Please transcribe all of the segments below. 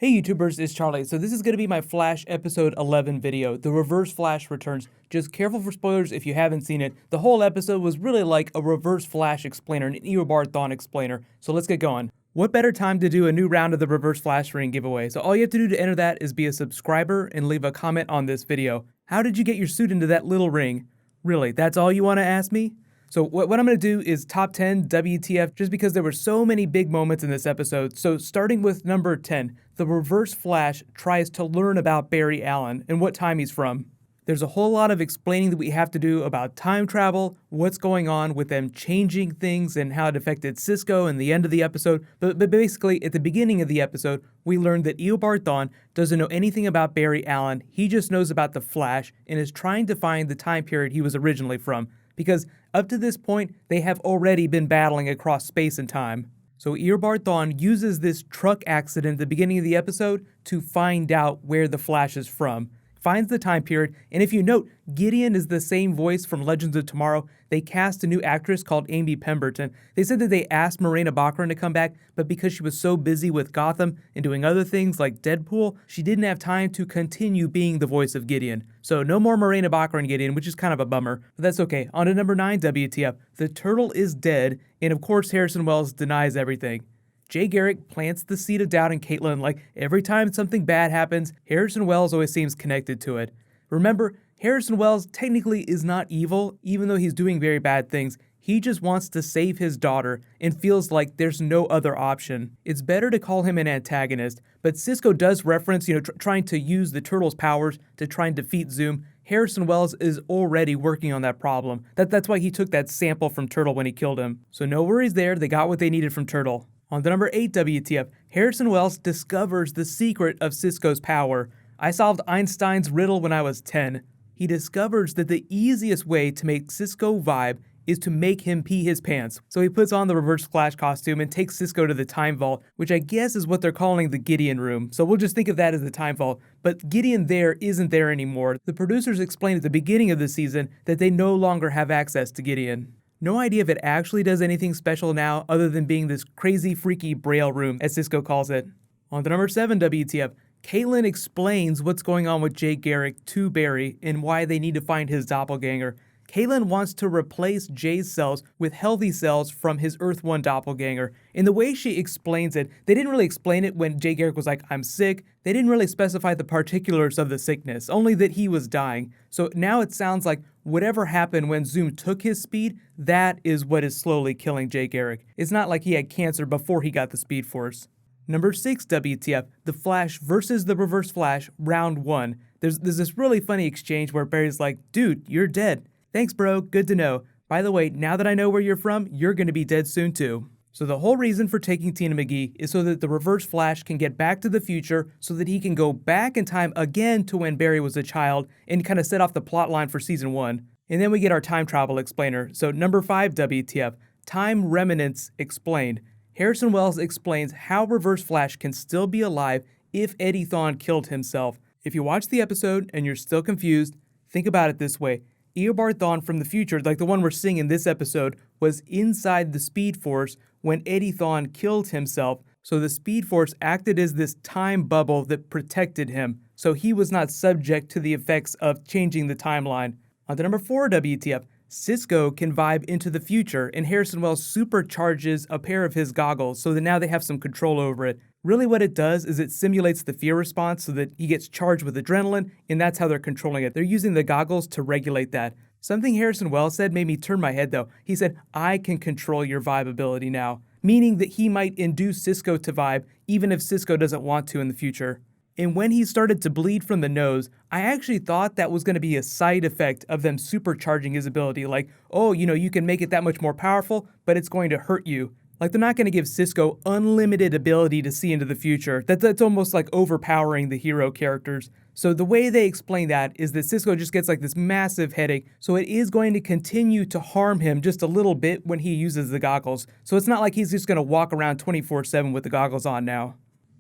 Hey YouTubers, it's Charlie. So this is going to be my Flash episode 11 video. The Reverse Flash returns. Just careful for spoilers if you haven't seen it. The whole episode was really like a Reverse Flash explainer, an Eobard Thawne explainer. So let's get going. What better time to do a new round of the Reverse Flash ring giveaway? So all you have to do to enter that is be a subscriber and leave a comment on this video. How did you get your suit into that little ring? Really, that's all you want to ask me? So what I'm going to do is top 10 WTF just because there were so many big moments in this episode. So starting with number 10, the Reverse Flash tries to learn about Barry Allen and what time he's from. There's a whole lot of explaining that we have to do about time travel, what's going on with them changing things and how it affected Cisco in the end of the episode. But basically, at the beginning of the episode, we learned that Eobard Thawne doesn't know anything about Barry Allen. He just knows about the Flash and is trying to find the time period he was originally from. Because up to this point, they have already been battling across space and time. So Eobard Thawne uses this truck accident at the beginning of the episode to find out where the Flash is from. Finds the time period, and if you note, Gideon is the same voice from Legends of Tomorrow. They cast a new actress called Amy Pemberton. They said that they asked Morena Baccarin to come back, but because she was so busy with Gotham and doing other things like Deadpool, she didn't have time to continue being the voice of Gideon. So no more Morena Baccarin Gideon, which is kind of a bummer, but that's okay. On to number 9, WTF. The turtle is dead, and of course Harrison Wells denies everything. Jay Garrick plants the seed of doubt in Caitlin, like every time something bad happens, Harrison Wells always seems connected to it. Remember, Harrison Wells technically is not evil, even though he's doing very bad things. He just wants to save his daughter and feels like there's no other option. It's better to call him an antagonist, but Cisco does reference, trying to use the turtle's powers to try and defeat Zoom. Harrison Wells is already working on that problem. That's why he took that sample from Turtle when he killed him. So no worries there, they got what they needed from Turtle. On to number 8, WTF, Harrison Wells discovers the secret of Cisco's power. I solved Einstein's riddle when I was 10. He discovers that the easiest way to make Cisco vibe is to make him pee his pants. So he puts on the Reverse Flash costume and takes Cisco to the Time Vault, which I guess is what they're calling the Gideon room. So we'll just think of that as the Time Vault. But Gideon there isn't there anymore. The producers explained at the beginning of the season that they no longer have access to Gideon. No idea if it actually does anything special now other than being this crazy freaky braille room, as Cisco calls it. On to number 7, WTF. Caitlin explains what's going on with Jay Garrick to Barry and why they need to find his doppelganger. Caitlin wants to replace Jay's cells with healthy cells from his Earth 1 doppelganger. And the way she explains it, they didn't really explain it when Jay Garrick was like, I'm sick. They didn't really specify the particulars of the sickness, only that he was dying. So now it sounds like whatever happened when Zoom took his speed, that is what is slowly killing Jay Garrick. It's not like he had cancer before he got the Speed Force. Number 6, WTF, The Flash versus the Reverse Flash, round 1. There's this really funny exchange where Barry's like, dude, you're dead. Thanks, bro. Good to know. By the way, now that I know where you're from, you're going to be dead soon, too. So the whole reason for taking Tina McGee is so that the Reverse Flash can get back to the future so that he can go back in time again to when Barry was a child and kind of set off the plot line for season 1. And then we get our time travel explainer. So number 5, WTF, Time Remnants Explained. Harrison Wells explains how Reverse Flash can still be alive if Eddie Thawne killed himself. If you watch the episode and you're still confused, think about it this way. Eobard Thawne from the future, like the one we're seeing in this episode, was inside the Speed Force when Eddie Thawne killed himself, so the Speed Force acted as this time bubble that protected him, so he was not subject to the effects of changing the timeline. On to number 4, WTF. Cisco can vibe into the future, and Harrison Wells supercharges a pair of his goggles so that now they have some control over it. Really what it does is it simulates the fear response so that he gets charged with adrenaline, and that's how they're controlling it. They're using the goggles to regulate that. Something Harrison Wells said made me turn my head though. He said, I can control your vibe ability now, meaning that he might induce Cisco to vibe even if Cisco doesn't want to in the future. And when he started to bleed from the nose, I actually thought that was going to be a side effect of them supercharging his ability. Like, oh, you can make it that much more powerful, but it's going to hurt you. Like, they're not going to give Cisco unlimited ability to see into the future. That's almost like overpowering the hero characters. So the way they explain that is that Cisco just gets like this massive headache, so it is going to continue to harm him just a little bit when he uses the goggles. So it's not like he's just going to walk around 24/7 with the goggles on now.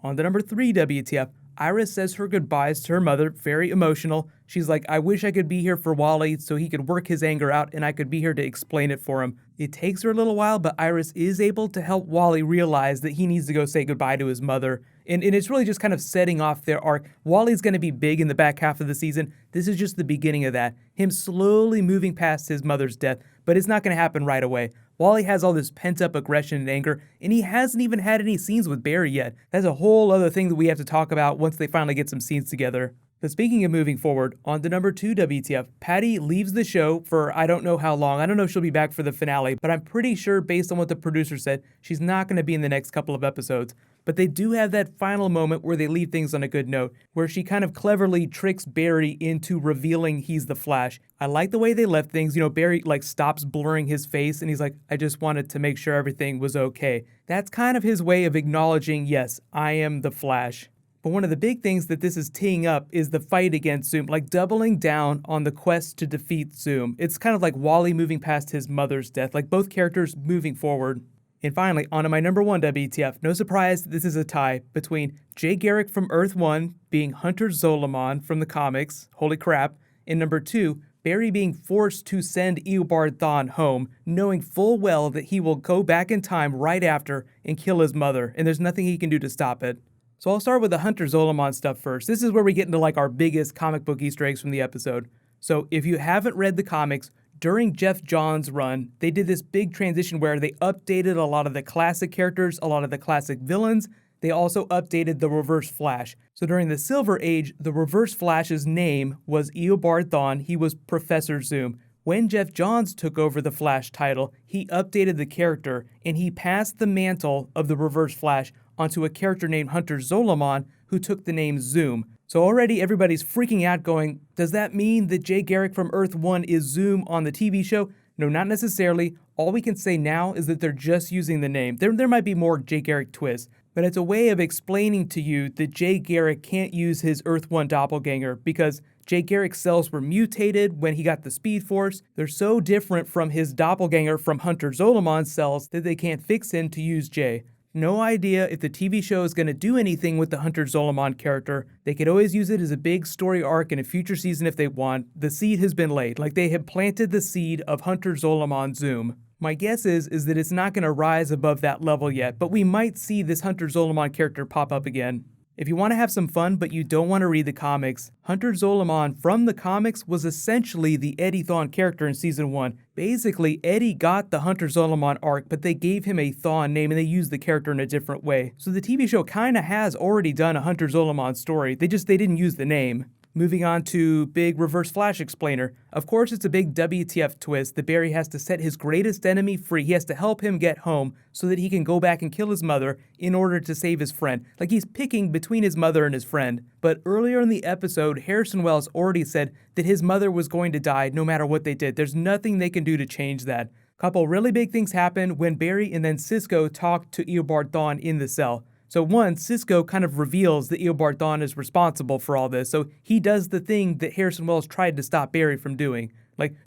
On to number 3, WTF. Iris says her goodbyes to her mother, very emotional. She's like, I wish I could be here for Wally so he could work his anger out and I could be here to explain it for him. It takes her a little while, but Iris is able to help Wally realize that he needs to go say goodbye to his mother. And it's really just kind of setting off their arc. Wally's going to be big in the back half of the season. This is just the beginning of that. Him slowly moving past his mother's death, but it's not going to happen right away. Wally has all this pent-up aggression and anger, and he hasn't even had any scenes with Barry yet. That's a whole other thing that we have to talk about once they finally get some scenes together. But speaking of moving forward, on to number 2 WTF, Patty leaves the show for I don't know how long. I don't know if she'll be back for the finale, but I'm pretty sure based on what the producer said, she's not going to be in the next couple of episodes. But they do have that final moment where they leave things on a good note, where she kind of cleverly tricks Barry into revealing he's the Flash. I like the way they left things. Barry stops blurring his face and he's like, I just wanted to make sure everything was okay. That's kind of his way of acknowledging, yes, I am the Flash. But one of the big things that this is teeing up is the fight against Zoom, doubling down on the quest to defeat Zoom. It's kind of like Wally moving past his mother's death, like both characters moving forward. And finally, on to my number 1 WTF. No surprise, this is a tie between Jay Garrick from Earth 1 being Hunter Zolomon from the comics, holy crap, and number 2, Barry being forced to send Eobard Thawne home, knowing full well that he will go back in time right after and kill his mother, and there's nothing he can do to stop it. So I'll start with the Hunter Zolomon stuff first. This is where we get into our biggest comic book Easter eggs from the episode. So if you haven't read the comics, during Jeff Johns' run, they did this big transition where they updated a lot of the classic characters, a lot of the classic villains. They also updated the Reverse Flash. So during the Silver Age, the Reverse Flash's name was Eobard Thawne. He was Professor Zoom. When Jeff Johns took over the Flash title, he updated the character, and he passed the mantle of the Reverse Flash onto a character named Hunter Zolomon, who took the name Zoom. So already everybody's freaking out going, does that mean that Jay Garrick from Earth 1 is Zoom on the TV show? No, not necessarily. All we can say now is that they're just using the name. There might be more Jay Garrick twists, but it's a way of explaining to you that Jay Garrick can't use his Earth 1 doppelganger because Jay Garrick's cells were mutated when he got the Speed Force. They're so different from his doppelganger from Hunter Zolomon's cells that they can't fix him to use Jay. No idea if the TV show is going to do anything with the Hunter Zolomon character. They could always use it as a big story arc in a future season if they want. The seed has been laid. They have planted the seed of Hunter Zolomon Zoom. My guess is that it's not going to rise above that level yet, but we might see this Hunter Zolomon character pop up again. If you want to have some fun but you don't want to read the comics, Hunter Zolomon from the comics was essentially the Eddie Thawne character in Season 1. Basically, Eddie got the Hunter Zolomon arc, but they gave him a Thawne name and they used the character in a different way. So the TV show kinda has already done a Hunter Zolomon story, they didn't use the name. Moving on to big Reverse Flash explainer. Of course, it's a big WTF twist that Barry has to set his greatest enemy free. He has to help him get home so that he can go back and kill his mother in order to save his friend. He's picking between his mother and his friend. But earlier in the episode, Harrison Wells already said that his mother was going to die no matter what they did. There's nothing they can do to change that. Couple really big things happen when Barry and then Cisco talk to Eobard Thawne in the cell. So one, Cisco kind of reveals that Eobard Thawne is responsible for all this, so he does the thing that Harrison Wells tried to stop Barry from doing.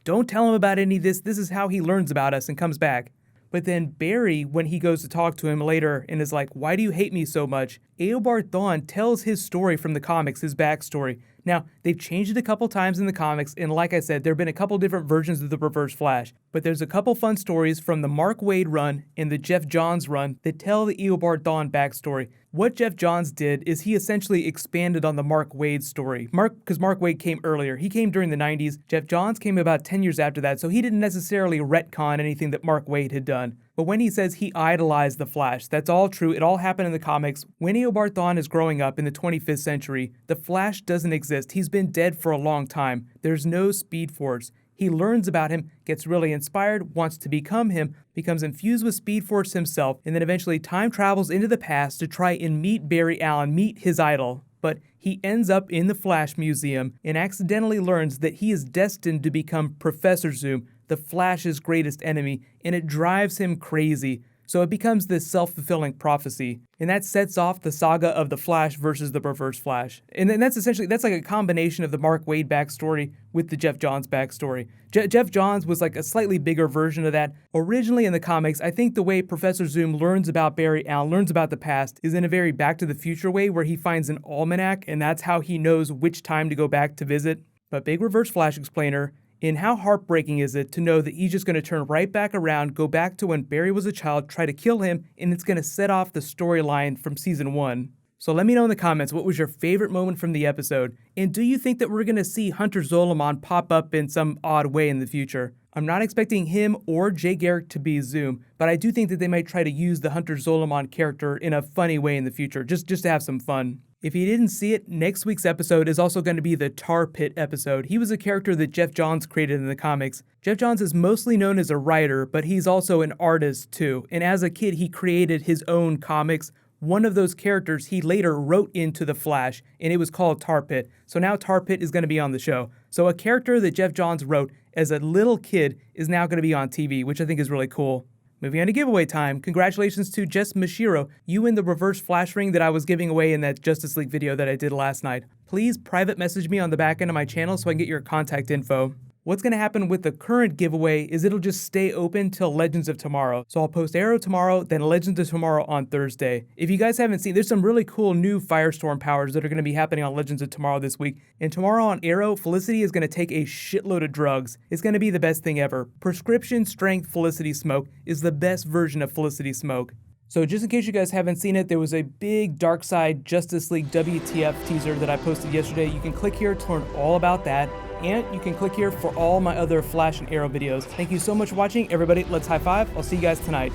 Don't tell him about any of this is how he learns about us and comes back. But then Barry, when he goes to talk to him later and is like, why do you hate me so much? Eobard Thawne tells his story from the comics, his backstory. Now, they've changed it a couple times in the comics, and like I said, there have been a couple different versions of the Reverse Flash. But there's a couple fun stories from the Mark Waid run and the Jeff Johns run that tell the Eobard Thawne backstory. What Jeff Johns did is he essentially expanded on the Mark Waid story. Because Mark Waid came earlier. He came during the 90s. Jeff Johns came about 10 years after that, so he didn't necessarily retcon anything that Mark Waid had done. But when he says he idolized the Flash, that's all true. It all happened in the comics. When Eobard Thawne is growing up in the 25th century, the Flash doesn't exist. He's been dead for a long time. There's no Speed Force. He learns about him, gets really inspired, wants to become him, becomes infused with Speed Force himself, and then eventually time travels into the past to try and meet Barry Allen, meet his idol. But he ends up in the Flash Museum and accidentally learns that he is destined to become Professor Zoom, the Flash's greatest enemy, and it drives him crazy. So it becomes this self-fulfilling prophecy, and that sets off the saga of the Flash versus the Reverse Flash. And then that's like a combination of the Mark Waid backstory with the Jeff Johns backstory. Jeff Johns was like a slightly bigger version of that. Originally in the comics, I think the way Professor Zoom learns about Barry Allen, learns about the past, is in a very Back to the Future way where he finds an almanac, and that's how he knows which time to go back to visit. But big Reverse Flash explainer, And how heartbreaking is it to know that he's just going to turn right back around, go back to when Barry was a child, try to kill him, and it's going to set off the storyline from season 1. So let me know in the comments what was your favorite moment from the episode, and do you think that we're going to see Hunter Zolomon pop up in some odd way in the future? I'm not expecting him or Jay Garrick to be Zoom, but I do think that they might try to use the Hunter Zolomon character in a funny way in the future, just to have some fun. If you didn't see it, next week's episode is also going to be the Tar Pit episode. He was a character that Jeff Johns created in the comics. Jeff Johns is mostly known as a writer, but he's also an artist too, and as a kid he created his own comics. One of those characters he later wrote into The Flash, and it was called Tar Pit. So now Tar Pit is going to be on the show. So a character that Jeff Johns wrote as a little kid is now going to be on TV, which I think is really cool. Moving on to giveaway time, congratulations to Jess Mashiro. You win the reverse flash ring that I was giving away in that Justice League video that I did last night. Please private message me on the back end of my channel so I can get your contact info. What's going to happen with the current giveaway is it'll just stay open till Legends of Tomorrow. So I'll post Arrow tomorrow, then Legends of Tomorrow on Thursday. If you guys haven't seen, there's some really cool new Firestorm powers that are going to be happening on Legends of Tomorrow this week. And tomorrow on Arrow, Felicity is going to take a shitload of drugs. It's going to be the best thing ever. Prescription strength Felicity Smoke is the best version of Felicity Smoke. So just in case you guys haven't seen it, there was a big Darkseid Justice League WTF teaser that I posted yesterday. You can click here to learn all about that. And you can click here for all my other Flash and Arrow videos. Thank you so much for watching, everybody. Let's high five. I'll see you guys tonight.